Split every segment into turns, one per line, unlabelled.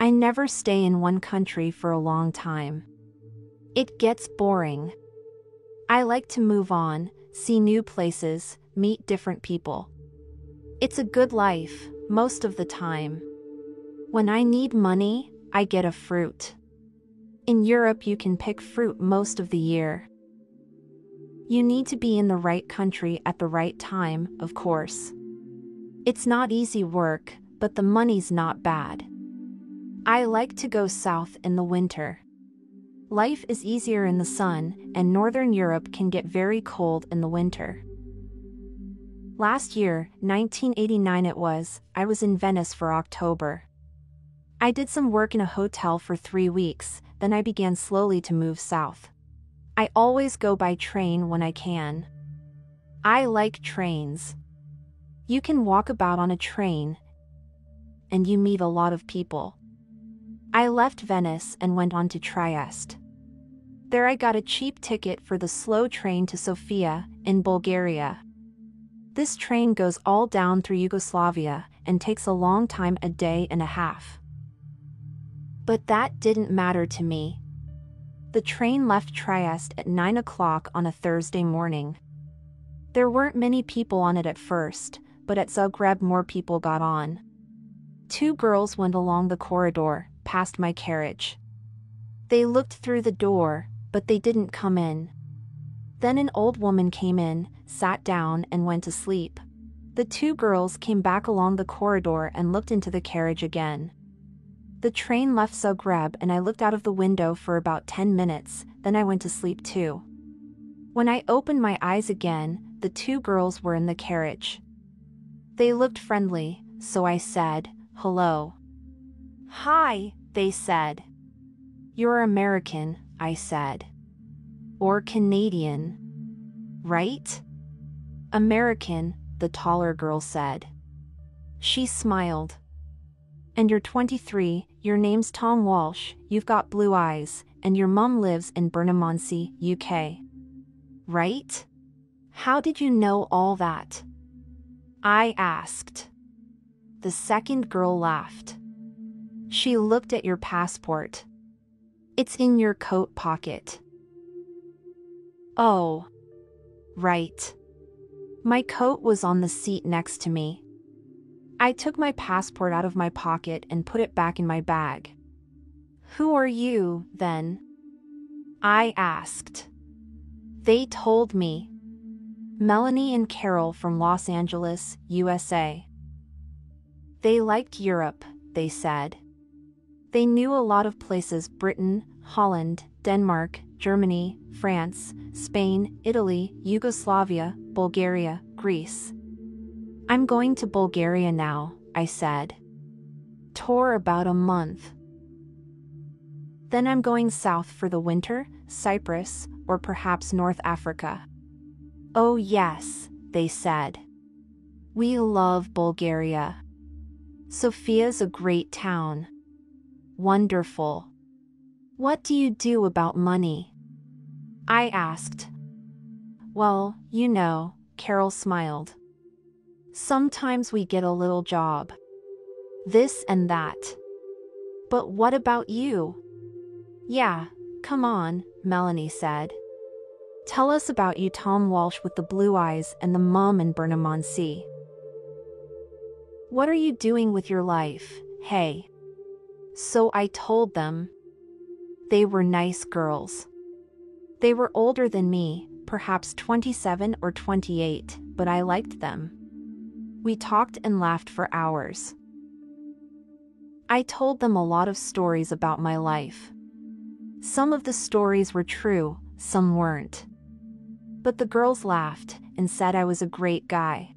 I never stay in one country for a long time. It gets boring. I like to move on, see new places, meet different people. It's a good life, most of the time. When I need money, I get a fruit. In Europe, you can pick fruit most of the year. You need to be in the right country at the right time, of course. It's not easy work, but the money's not bad. I like to go south in the winter. Life is easier in the sun, and Northern Europe can get very cold in the winter. Last year, 1989 I was in Venice for October. I did some work in a hotel for 3 weeks, then I began slowly to move south. I always go by train when I can. I like trains. You can walk about on a train, and you meet a lot of people. I left Venice and went on to Trieste. There I got a cheap ticket for the slow train to Sofia, in Bulgaria. This train goes all down through Yugoslavia and takes a long time, a day and a half. But that didn't matter to me. The train left Trieste at 9 o'clock on a Thursday morning. There weren't many people on it at first, but at Zagreb more people got on. 2 girls went along the corridor, past my carriage. They looked through the door, but they didn't come in. Then an old woman came in, sat down and went to sleep. The 2 girls came back along the corridor and looked into the carriage again. The train left Zagreb and I looked out of the window for about 10 minutes, then I went to sleep too. When I opened my eyes again, the 2 girls were in the carriage. They looked friendly, so I said, "Hello." "Hi," they said. "You're American," I said. "Or Canadian, right?" "American," the taller girl said. She smiled. "And you're 23, your name's Tom Walsh, you've got blue eyes, and your mum lives in Bermondsey, UK. Right? How did you know all that?" I asked. The second girl laughed. "She looked at your passport. It's in your coat pocket." "Oh. Right." My coat was on the seat next to me. I took my passport out of my pocket and put it back in my bag. "Who are you, then?" I asked. They told me. Melanie and Carol from Los Angeles, USA. They liked Europe, they said. They knew a lot of places: Britain, Holland, Denmark, Germany, France, Spain, Italy, Yugoslavia, Bulgaria, Greece. "I'm going to Bulgaria now," I said. "Tour about a month. Then I'm going south for the winter, Cyprus, or perhaps North Africa." "Oh yes," they said. "We love Bulgaria. Sofia's a great town." "Wonderful. What do you do about money?" I asked. "Well, you know," Carol smiled. "Sometimes we get a little job. This and that." "But what about you?" "Yeah, come on," Melanie said. "Tell us about you, Tom Walsh with the blue eyes and the mum in Bermondsey. What are you doing with your life, hey?" So I told them. They were nice girls. They were older than me, perhaps 27 or 28, but I liked them. We talked and laughed for hours. I told them a lot of stories about my life. Some of the stories were true, some weren't. But the girls laughed and said I was a great guy.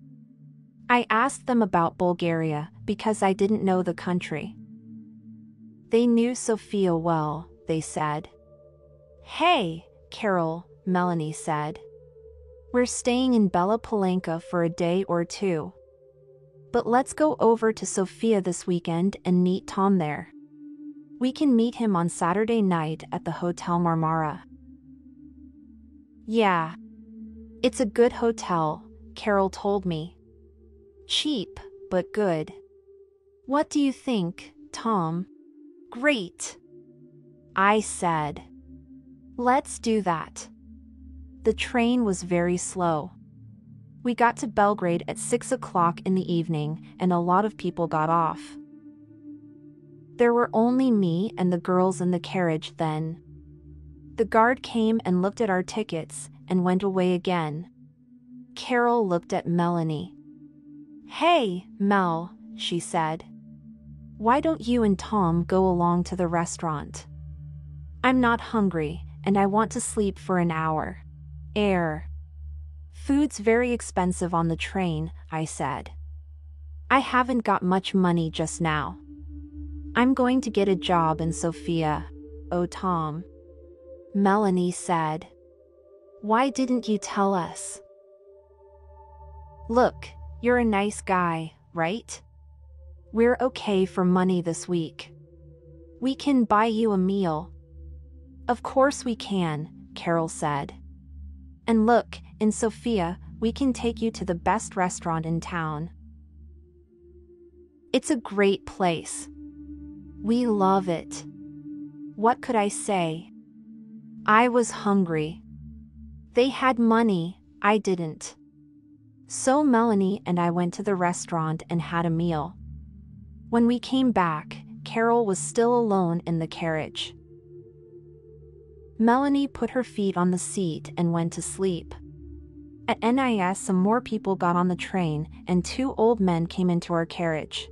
I asked them about Bulgaria because I didn't know the country. They knew Sofia well, they said. "Hey, Carol," Melanie said. "We're staying in Bela Palanka for a day or 2. But let's go over to Sofia this weekend and meet Tom there. We can meet him on Saturday night at the Hotel Marmara." "Yeah. It's a good hotel," Carol told me. "Cheap, but good. What do you think, Tom?" Great, I said. Let's do that. The train was very slow. We got to Belgrade at 6 o'clock in the evening, and a lot of people got off. There were only me and the girls in the carriage then. The guard came and looked at our tickets and went away again. Carol looked at Melanie. "Hey, Mel," she said. "Why don't you and Tom go along to the restaurant? I'm not hungry, and I want to sleep for an hour. Food's very expensive on the train," I said. "I haven't got much money just now. I'm going to get a job in Sofia." "Oh, Tom," Melanie said. "Why didn't you tell us? Look, you're a nice guy, right? We're okay for money this week. We can buy you a meal." "Of course we can," Carol said. "And look, in Sofia, we can take you to the best restaurant in town. It's a great place. We love it." What could I say? I was hungry. They had money, I didn't. So Melanie and I went to the restaurant and had a meal. When we came back, Carol was still alone in the carriage. Melanie put her feet on the seat and went to sleep. At NIS, some more people got on the train, and 2 old men came into our carriage.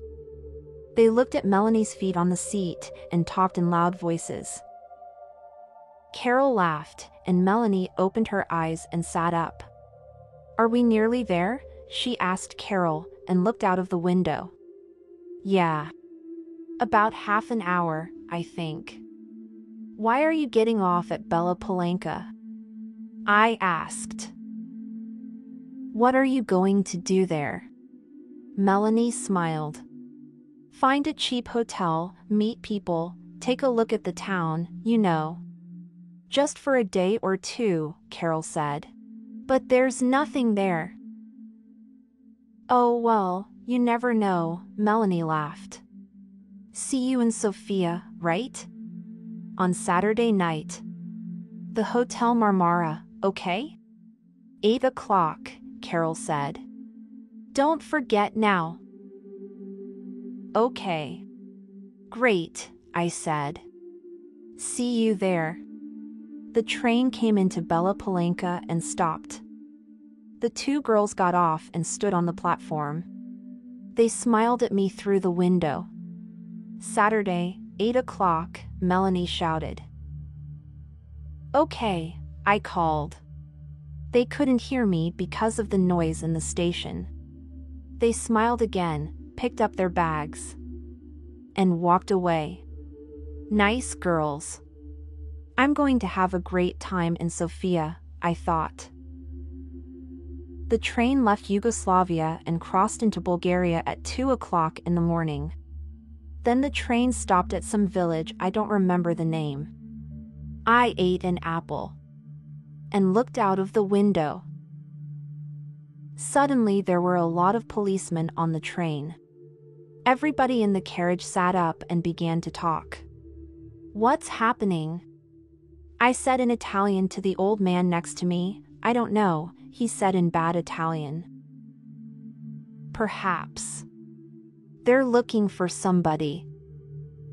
They looked at Melanie's feet on the seat and talked in loud voices. Carol laughed, and Melanie opened her eyes and sat up. "Are we nearly there?" she asked Carol, and looked out of the window. "Yeah. About half an hour, I think." "Why are you getting off at Bella Palanca?" I asked. "What are you going to do there?" Melanie smiled. "Find a cheap hotel, meet people, take a look at the town, you know." "Just for a day or 2, Carol said. "But there's nothing there." "Oh well, you never know," Melanie laughed. "See you in Sofia, right? On Saturday night. The Hotel Marmara, okay?" 8 o'clock, Carol said. "Don't forget now." "Okay." "Great," I said. "See you there." The train came into Bella Palanca and stopped. The 2 girls got off and stood on the platform. They smiled at me through the window. "Saturday, 8 o'clock, Melanie shouted. "Okay," I called. They couldn't hear me because of the noise in the station. They smiled again, picked up their bags, and walked away. Nice girls. I'm going to have a great time in Sofia, I thought. The train left Yugoslavia and crossed into Bulgaria at 2 o'clock in the morning. Then the train stopped at some village I don't remember the name. I ate an apple and looked out of the window. Suddenly there were a lot of policemen on the train. Everybody in the carriage sat up and began to talk. "What's happening?" I said in Italian to the old man next to me. "I don't know," he said in bad Italian. "Perhaps they're looking for somebody.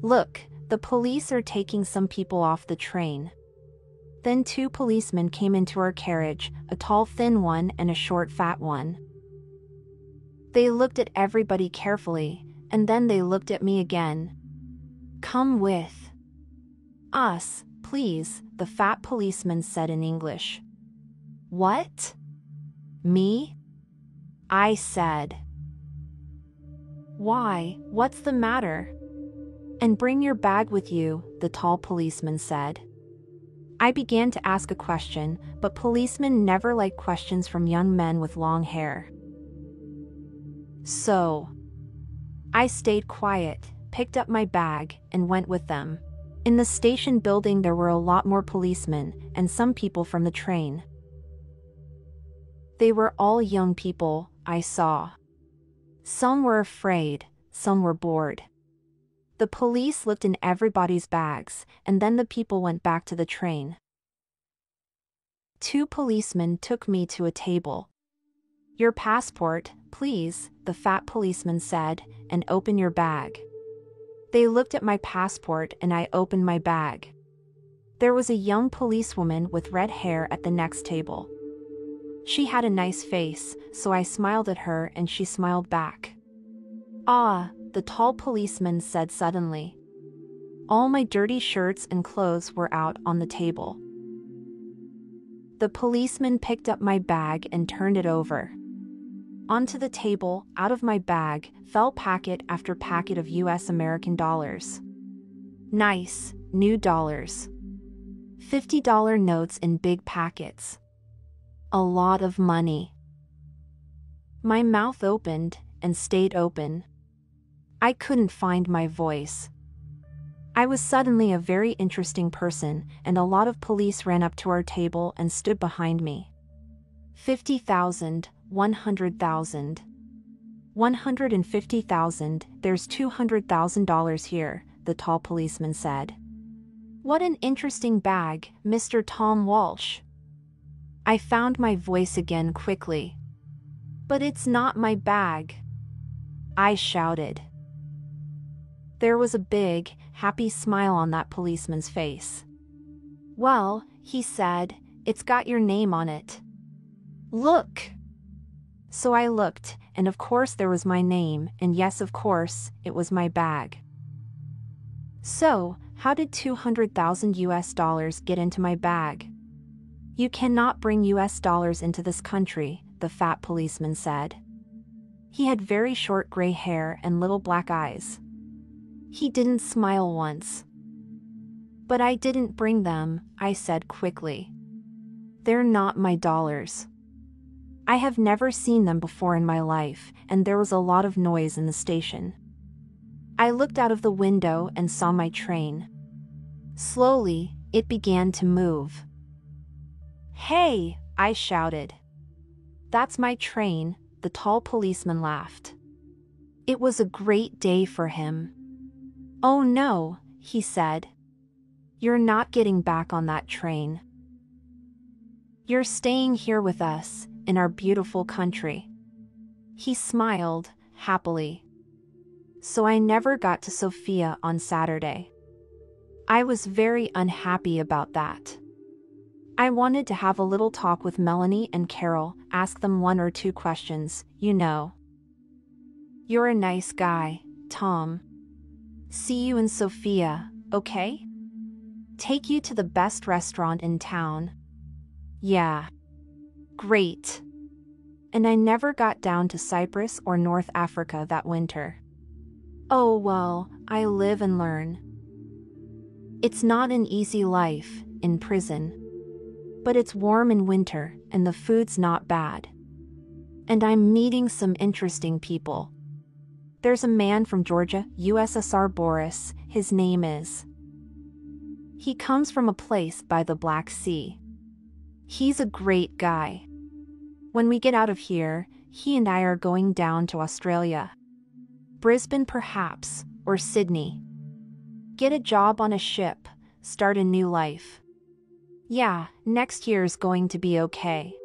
Look, the police are taking some people off the train." Then 2 policemen came into our carriage, a tall thin one and a short fat one. They looked at everybody carefully, and then they looked at me again. "Come with us, please," the fat policeman said in English. "What? Me?" I said. "Why, what's the matter?" "And bring your bag with you," the tall policeman said. I began to ask a question, but policemen never like questions from young men with long hair. So I stayed quiet, picked up my bag, and went with them. In the station building there were a lot more policemen, and some people from the train. They were all young people, I saw. Some were afraid, some were bored. The police looked in everybody's bags, and then the people went back to the train. 2 policemen took me to a table. "Your passport, please," the fat policeman said, "and open your bag." They looked at my passport and I opened my bag. There was a young policewoman with red hair at the next table. She had a nice face, so I smiled at her and she smiled back. "Ah," the tall policeman said suddenly. All my dirty shirts and clothes were out on the table. The policeman picked up my bag and turned it over. Onto the table, out of my bag, fell packet after packet of US American dollars. Nice, new dollars. $50 notes in big packets. A lot of money. My mouth opened and stayed open. I couldn't find my voice. I was suddenly a very interesting person, and a lot of police ran up to our table and stood behind me. 50,000, 100,000. 150,000, there's $200,000 here, the tall policeman said. "What an interesting bag, Mr. Tom Walsh." I found my voice again quickly. "But it's not my bag," I shouted. There was a big, happy smile on that policeman's face. "Well," he said, "it's got your name on it. Look." So I looked, and of course there was my name, and yes, of course, it was my bag. "So, how did $200,000 get into my bag?" "You cannot bring US dollars into this country," the fat policeman said. He had very short gray hair and little black eyes. He didn't smile once. "But I didn't bring them," I said quickly. "They're not my dollars. I have never seen them before in my life, and there was a lot of noise in the station." I looked out of the window and saw my train. Slowly, it began to move. "Hey!" I shouted. "That's my train," the tall policeman laughed. It was a great day for him. "Oh no," he said. "You're not getting back on that train. You're staying here with us, in our beautiful country." He smiled, happily. So I never got to Sofia on Saturday. I was very unhappy about that. I wanted to have a little talk with Melanie and Carol, ask them 1 or 2 questions, you know. "You're a nice guy, Tom. See you in Sofia, okay? Take you to the best restaurant in town." "Yeah. Great." And I never got down to Cyprus or North Africa that winter. Oh well, I live and learn. It's not an easy life, in prison. But it's warm in winter, and the food's not bad. And I'm meeting some interesting people. There's a man from Georgia, USSR, Boris, his name is. He comes from a place by the Black Sea. He's a great guy. When we get out of here, he and I are going down to Australia. Brisbane perhaps, or Sydney. Get a job on a ship, start a new life. Yeah, next year's going to be okay.